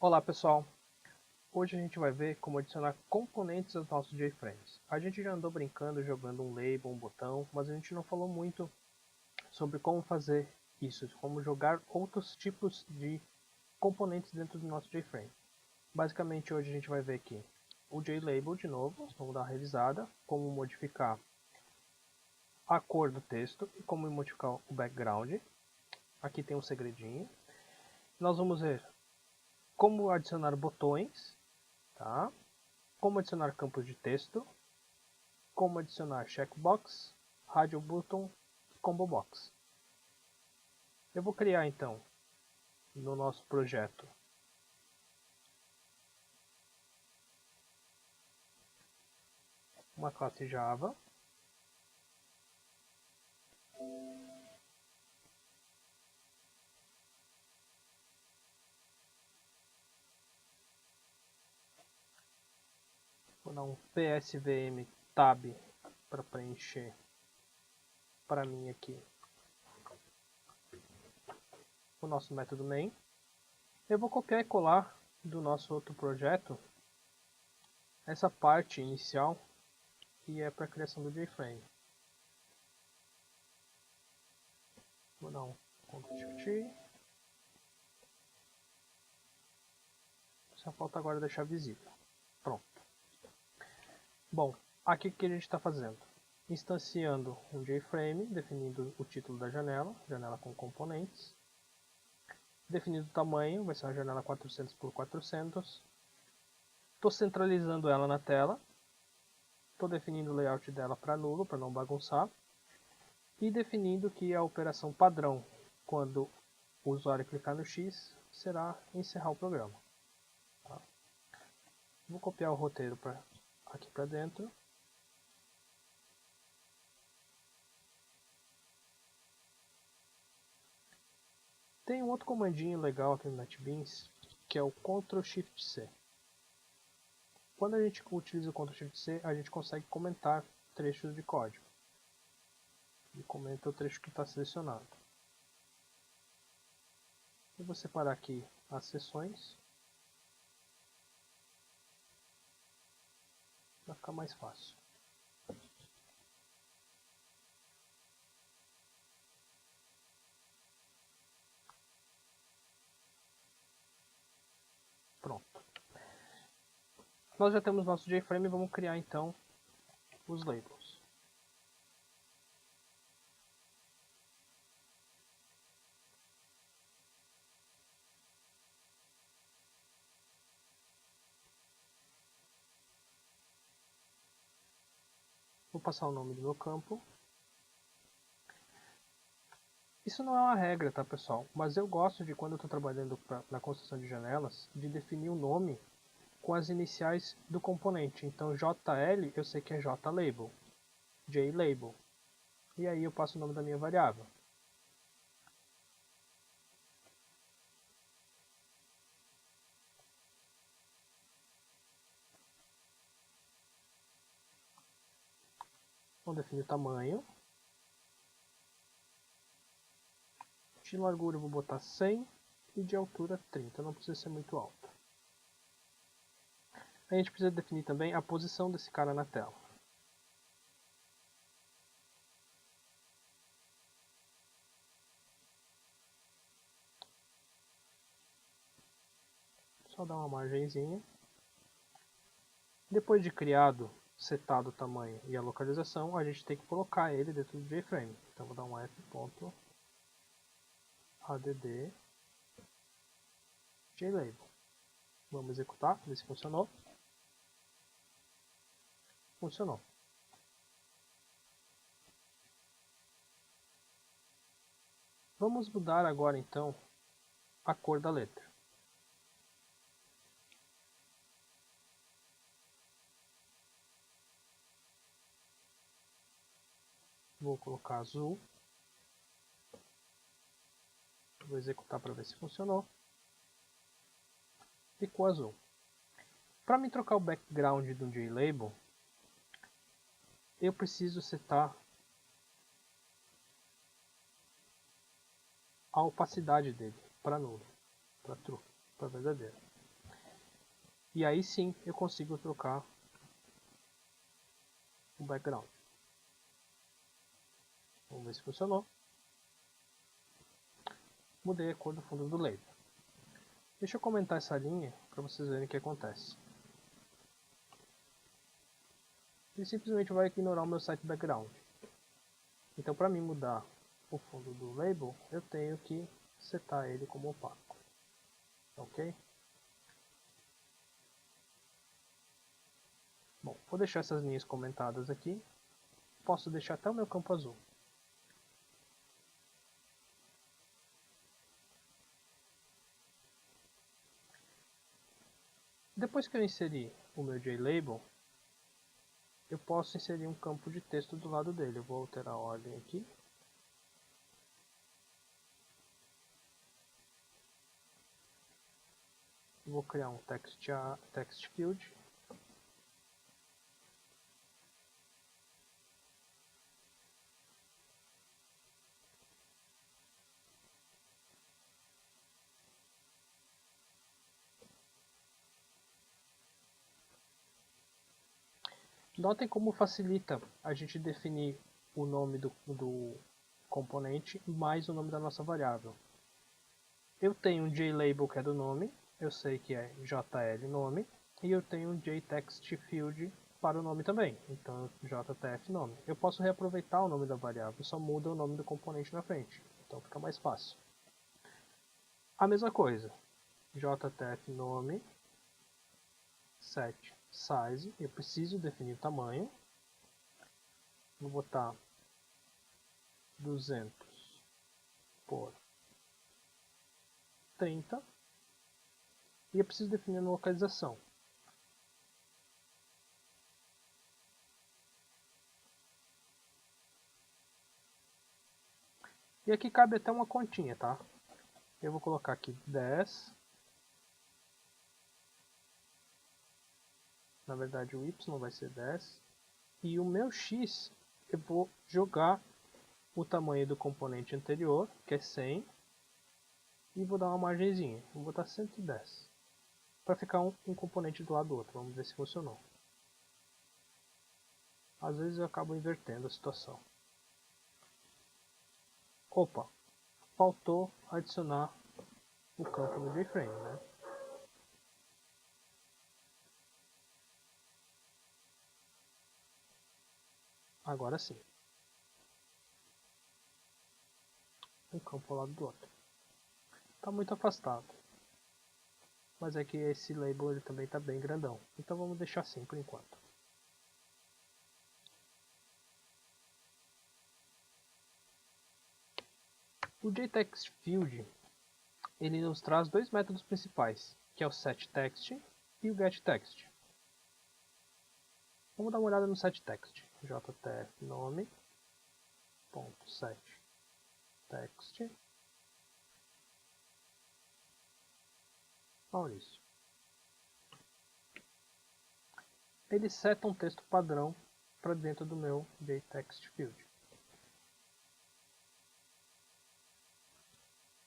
Olá pessoal, hoje a gente vai ver como adicionar componentes aos nossos JFrames. A gente já andou brincando jogando um label, um botão, mas a gente não falou muito sobre como fazer isso, como jogar outros tipos de componentes dentro do nosso JFrame. Basicamente hoje a gente vai ver aqui o JLabel de novo, vamos dar uma revisada, como modificar a cor do texto e como modificar o background. Aqui tem um segredinho. Nós vamos ver como adicionar botões, tá? Como adicionar campos de texto, como adicionar checkbox, radio button e combo box. Eu vou criar então no nosso projeto uma classe Java. Vou dar um psvm tab para preencher para mim aqui o nosso método main. Eu vou copiar e colar do nosso outro projeto essa parte inicial que é para a criação do JFrame. Vou dar um Ctrl+Shift. Só falta agora deixar visível. Pronto. Bom, aqui o que a gente está fazendo? Instanciando um JFrame, definindo o título da janela, janela com componentes. Definido o tamanho, vai ser uma janela 400 por 400. Estou centralizando ela na tela. Estou definindo o layout dela para nulo, para não bagunçar. E definindo que a operação padrão, quando o usuário clicar no X, será encerrar o programa. Tá? Vou copiar o roteiro aqui para dentro. Tem um outro comandinho legal aqui no NetBeans, que é o Ctrl+Shift+C. Quando a gente utiliza o Ctrl+Shift+C, a gente consegue comentar trechos de código. Ele comenta o trecho que está selecionado. Eu vou separar aqui as seções, para ficar mais fácil. Pronto. Nós já temos nosso JFrame e vamos criar então os labels. Vou passar o nome do meu campo. Isso não é uma regra, tá pessoal? Mas eu gosto de, quando eu estou trabalhando na construção de janelas, de definir o nome com as iniciais do componente. Então JL eu sei que é JLabel, JLabel. E aí eu passo o nome da minha variável. Vamos definir o tamanho. De largura eu vou botar 100 e de altura 30, não precisa ser muito alto. A gente precisa definir também a posição desse cara na tela. Só dar uma margenzinha. Depois de criado, setado o tamanho e a localização, a gente tem que colocar ele dentro do JFrame. Então vou dar um f.add JLabel. Vamos executar, ver se funcionou. Funcionou. Vamos mudar agora então a cor da letra. Vou colocar azul. Vou executar para ver se funcionou. Ficou azul. Para me trocar o background do JLabel, eu preciso setar a opacidade dele para nulo, para true, para verdadeiro. E aí sim eu consigo trocar o background. Vamos ver se funcionou. Mudei a cor do fundo do label. Deixa eu comentar essa linha para vocês verem o que acontece. Ele simplesmente vai ignorar o meu site background. Então, para mim mudar o fundo do label, eu tenho que setar ele como opaco. Ok? Bom, vou deixar essas linhas comentadas aqui. Posso deixar até o meu campo azul. Depois que eu inserir o meu JLabel, eu posso inserir um campo de texto do lado dele. Eu vou alterar a ordem aqui. Vou criar um text field. Notem como facilita a gente definir o nome do componente mais o nome da nossa variável. Eu tenho um JLabel que é do nome, eu sei que é JL nome, e eu tenho um JTextField para o nome também, então JTF nome. Eu posso reaproveitar o nome da variável, só muda o nome do componente na frente, então fica mais fácil. A mesma coisa, JTF nome, set size, eu preciso definir o tamanho, vou botar 200 por 30 e eu preciso definir a localização. E aqui cabe até uma continha, tá? Eu vou colocar aqui 10. Na verdade o y vai ser 10. E o meu x, eu vou jogar o tamanho do componente anterior, que é 100. E vou dar uma margenzinha. Vou botar 110. Para ficar um componente do lado do outro. Vamos ver se funcionou. Às vezes eu acabo invertendo a situação. Opa, faltou adicionar o campo no JFrame, né? Agora sim. Um campo ao lado do outro. Está muito afastado. Mas é que esse label ele também está bem grandão. Então vamos deixar assim por enquanto. O JTextField ele nos traz dois métodos principais, que é o setText e o getText. Vamos dar uma olhada no setText. JTF nome .setText Maurício. Ele seta um texto padrão para dentro do meu JTextField.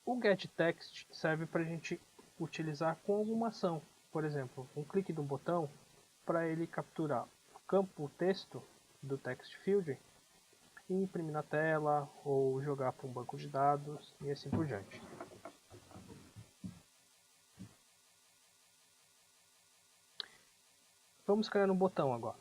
O getText serve para a gente utilizar com alguma ação. Por exemplo, um clique do botão para ele capturar o campo texto do text field e imprimir na tela ou jogar para um banco de dados e assim por diante. Vamos criar um botão agora.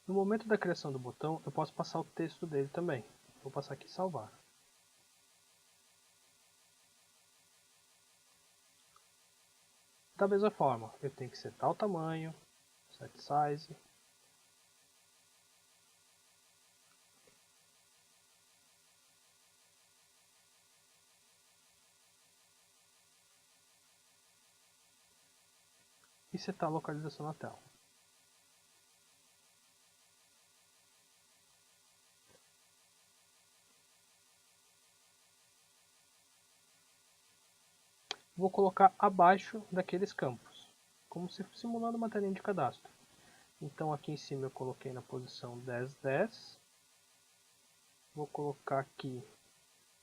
No momento da criação do botão, eu posso passar o texto dele também. Vou passar aqui salvar. Da mesma forma, eu tenho que setar o tamanho, set size. setar a localização na tela. Vou colocar abaixo daqueles campos, como se simulando uma telinha de cadastro. Então aqui em cima eu coloquei na posição 10, 10. Vou colocar aqui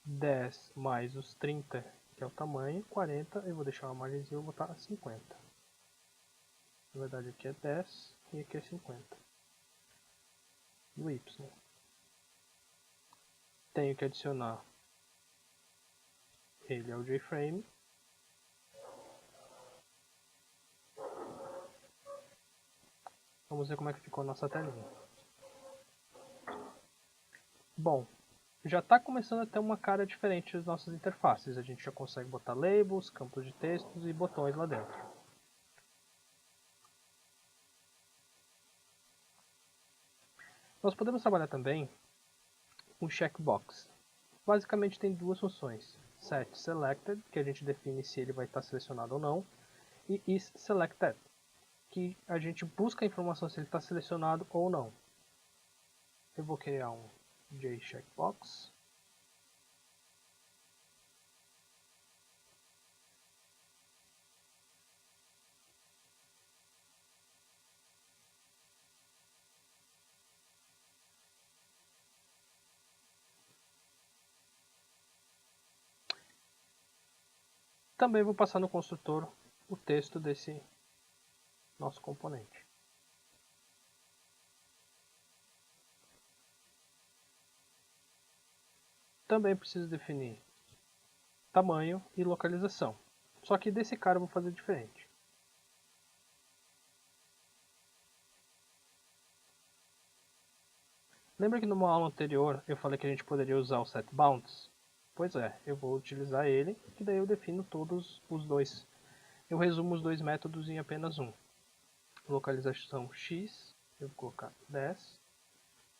10 mais os 30, que é o tamanho, 40. Eu vou deixar uma margenzinha e vou botar 50. Na verdade aqui é 10 e aqui é 50. Do Y. Tenho que adicionar ele ao JFrame. Vamos ver como é que ficou a nossa telinha. Bom, já está começando a ter uma cara diferente das nossas interfaces. A gente já consegue botar labels, campos de textos e botões lá dentro. Nós podemos trabalhar também com checkbox. Basicamente tem duas funções. Set selected, que a gente define se ele vai estar selecionado ou não, e is selected, que a gente busca a informação se ele está selecionado ou não. Eu vou criar um JCheckbox. Também vou passar no construtor o texto desse nosso componente. Também preciso definir tamanho e localização. Só que desse cara eu vou fazer diferente. Lembra que numa aula anterior eu falei que a gente poderia usar o setBounds? Pois é, eu vou utilizar ele, que daí eu defino todos os dois. Eu resumo os dois métodos em apenas um. Localização X, eu vou colocar 10.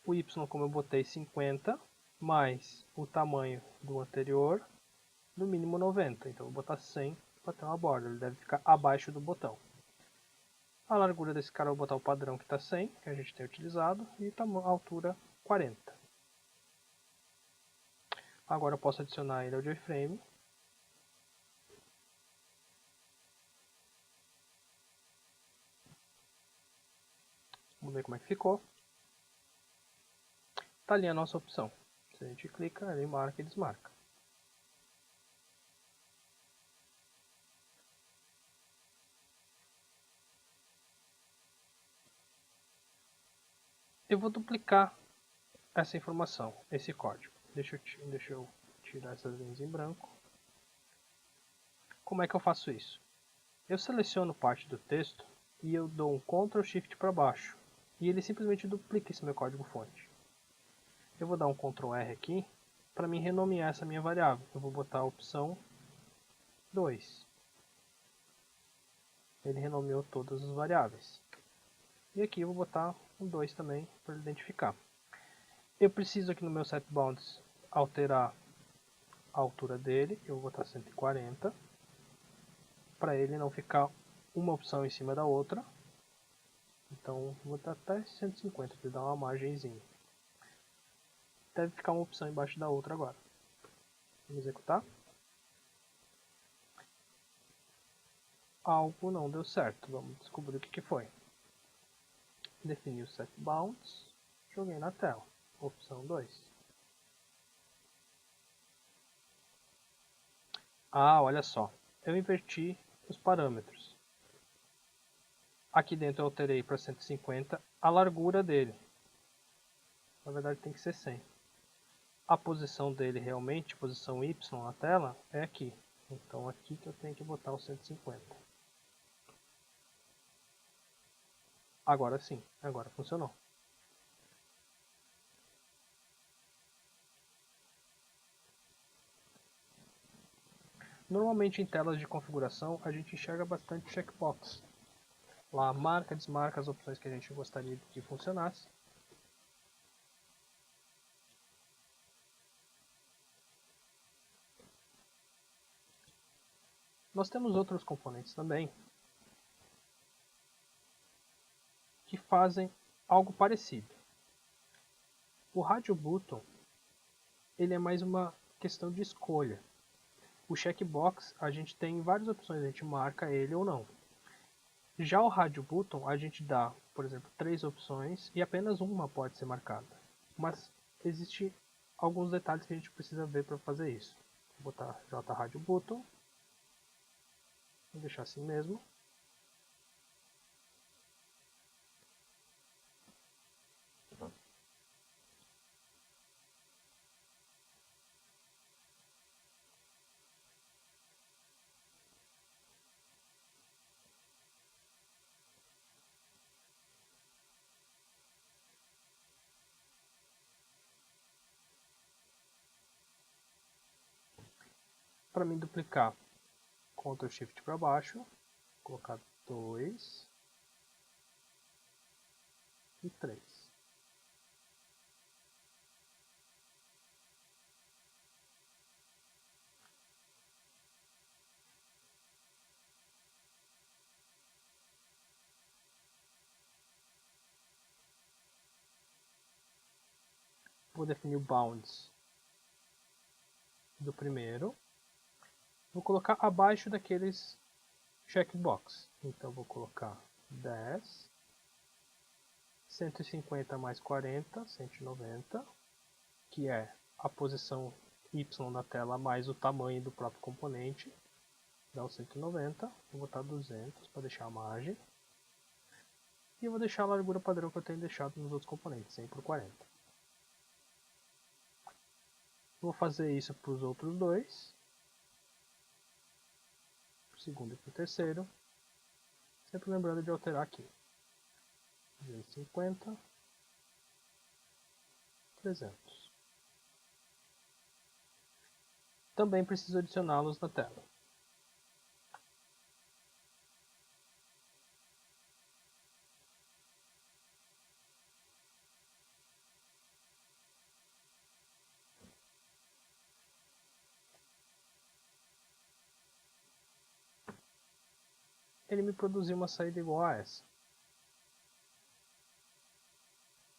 O Y, como eu botei 50, mais o tamanho do anterior, no mínimo 90. Então eu vou botar 100 para ter uma borda, ele deve ficar abaixo do botão. A largura desse cara eu vou botar o padrão que está 100, que a gente tem utilizado, e a altura 40. Agora eu posso adicionar ele ao JFrame. Vamos ver como é que ficou. Está ali a nossa opção. Se a gente clica, ele marca e desmarca. Eu vou duplicar essa informação, esse código. Deixa eu tirar essas linhas em branco. Como é que eu faço isso? Eu seleciono parte do texto e eu dou um Ctrl Shift para baixo. E ele simplesmente duplica esse meu código fonte. Eu vou dar um Ctrl R aqui para me renomear essa minha variável. Eu vou botar a opção 2. Ele renomeou todas as variáveis. E aqui eu vou botar um 2 também para identificar. Eu preciso aqui no meu setBounds alterar a altura dele. Eu vou botar 140. Para ele não ficar uma opção em cima da outra. Então vou botar até 150 para dar uma margenzinha. Deve ficar uma opção embaixo da outra agora. Vamos executar. Algo não deu certo. Vamos descobrir o que foi. Defini o setBounds. Joguei na tela. Opção 2. Ah, olha só. Eu inverti os parâmetros. Aqui dentro eu alterei para 150 a largura dele. Na verdade tem que ser 100. A posição dele realmente, posição Y na tela, é aqui. Então aqui que eu tenho que botar o 150. Agora sim, agora funcionou. Normalmente em telas de configuração a gente enxerga bastante checkbox. Lá marca, desmarca as opções que a gente gostaria que funcionasse. Nós temos outros componentes também fazem algo parecido. O Radio Button ele é mais uma questão de escolha. O checkbox a gente tem várias opções, a gente marca ele ou não. Já o Radio Button a gente dá, por exemplo, 3 opções e apenas uma pode ser marcada. Mas existe alguns detalhes que a gente precisa ver para fazer isso. Vou botar J Radio Button. Vou deixar assim mesmo. Para mim duplicar, Ctrl Shift para baixo, colocar 2 e 3. Vou definir o bounds do primeiro. Vou colocar abaixo daqueles checkbox. Então vou colocar 10, 150 mais 40, 190, que é a posição Y na tela mais o tamanho do próprio componente. Dá o 190, vou botar 200 para deixar a margem. E eu vou deixar a largura padrão que eu tenho deixado nos outros componentes, 100 por 40. Vou fazer isso para os outros dois. Para o segundo e para o terceiro. Sempre lembrando de alterar aqui. 250, 300. Também preciso adicioná-los na tela. Ele me produziu uma saída igual a essa.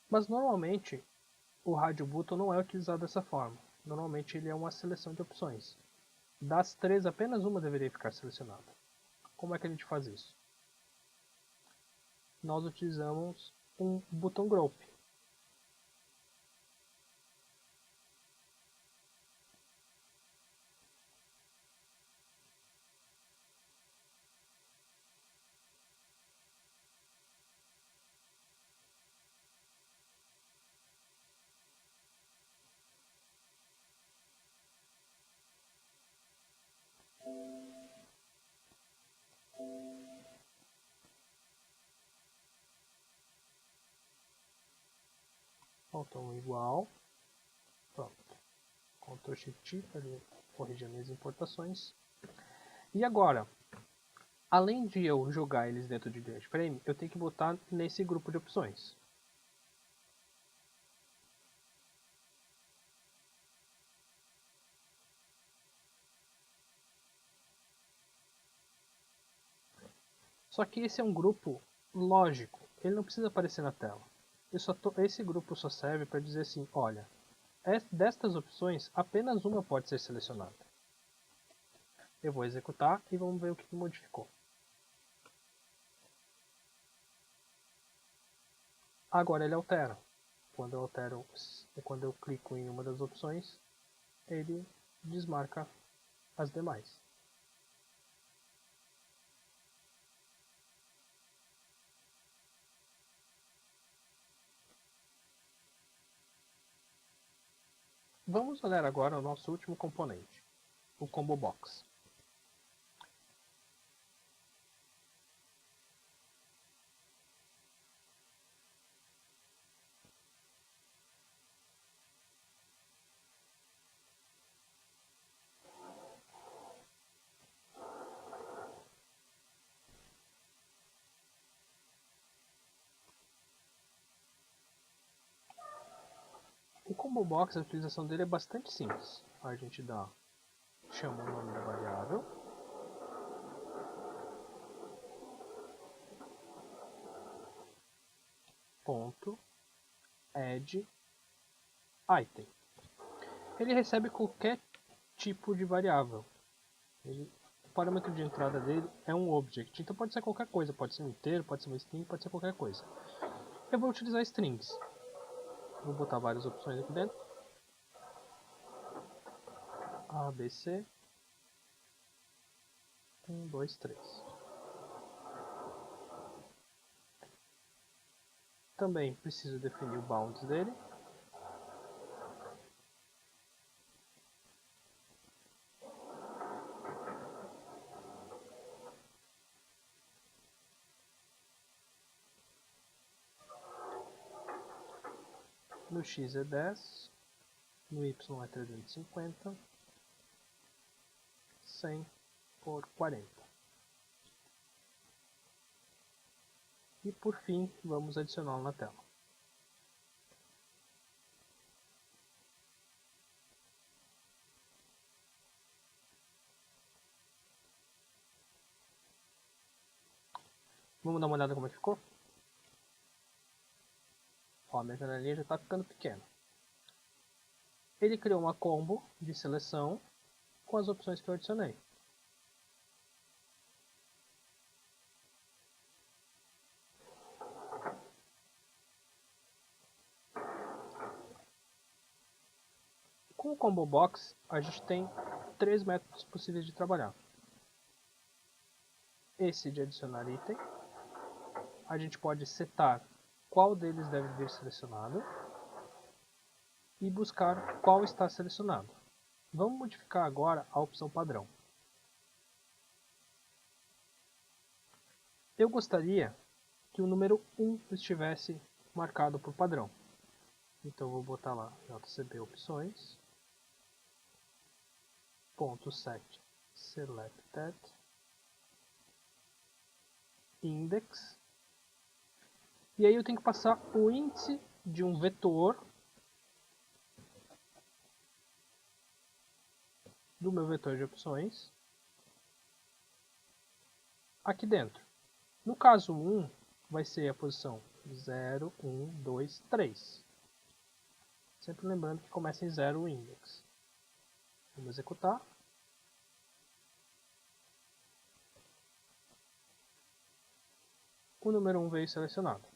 Mas normalmente o Radio Button não é utilizado dessa forma. Normalmente ele é uma seleção de opções. Das 3, apenas uma deveria ficar selecionada. Como é que a gente faz isso? Nós utilizamos um button group. Faltou um igual. Pronto. Ctrl Shift para corrigir minhas importações. E agora, além de eu jogar eles dentro de JFrame, eu tenho que botar nesse grupo de opções. Só que esse é um grupo lógico, ele não precisa aparecer na tela. Esse grupo só serve para dizer assim, olha, destas opções, apenas uma pode ser selecionada. Eu vou executar e vamos ver o que modificou. Agora ele altera. Quando eu clico em uma das opções, ele desmarca as demais. Vamos olhar agora o nosso último componente, o Combo Box. O Combo Box, a utilização dele é bastante simples. A gente chama o nome da variável. ponto add item. Ele recebe qualquer tipo de variável. O parâmetro de entrada dele é um object, então pode ser qualquer coisa, pode ser um inteiro, pode ser uma string, pode ser qualquer coisa. Eu vou utilizar strings. Vou botar várias opções aqui dentro. A, B, C. 1, 2, 3. Também preciso definir o bounds dele. No X é 10, no Y é 350, 100 por 40. E por fim, vamos adicioná-lo na tela. Vamos dar uma olhada como é que ficou? Ó, a minha janelinha já está ficando pequena. Ele criou uma combo de seleção com as opções que eu adicionei. Com o Combo Box, a gente tem 3 métodos possíveis de trabalhar. Esse de adicionar item. A gente pode setar qual deles deve vir selecionado e buscar qual está selecionado. Vamos modificar agora a opção padrão. Eu gostaria que o número 1 estivesse marcado por padrão. Então eu vou botar lá JCB opções, ponto set selected, index, e aí eu tenho que passar o índice de um vetor do meu vetor de opções aqui dentro. No caso 1, vai ser a posição 0, 1, 2, 3. Sempre lembrando que começa em 0 o index. Vamos executar. O número 1 veio selecionado.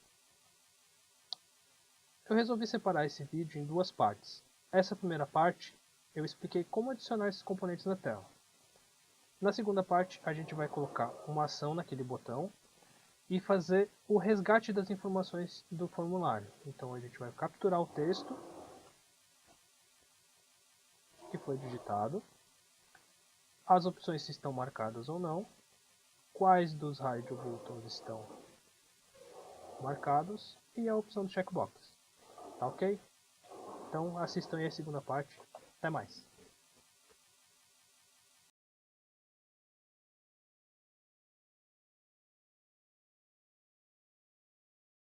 Eu resolvi separar esse vídeo em 2 partes. Essa primeira parte, eu expliquei como adicionar esses componentes na tela. Na segunda parte, a gente vai colocar uma ação naquele botão e fazer o resgate das informações do formulário. Então a gente vai capturar o texto que foi digitado, as opções se estão marcadas ou não, quais dos radio buttons estão marcados e a opção do checkbox. Tá ok? Então assistam aí a segunda parte. Até mais!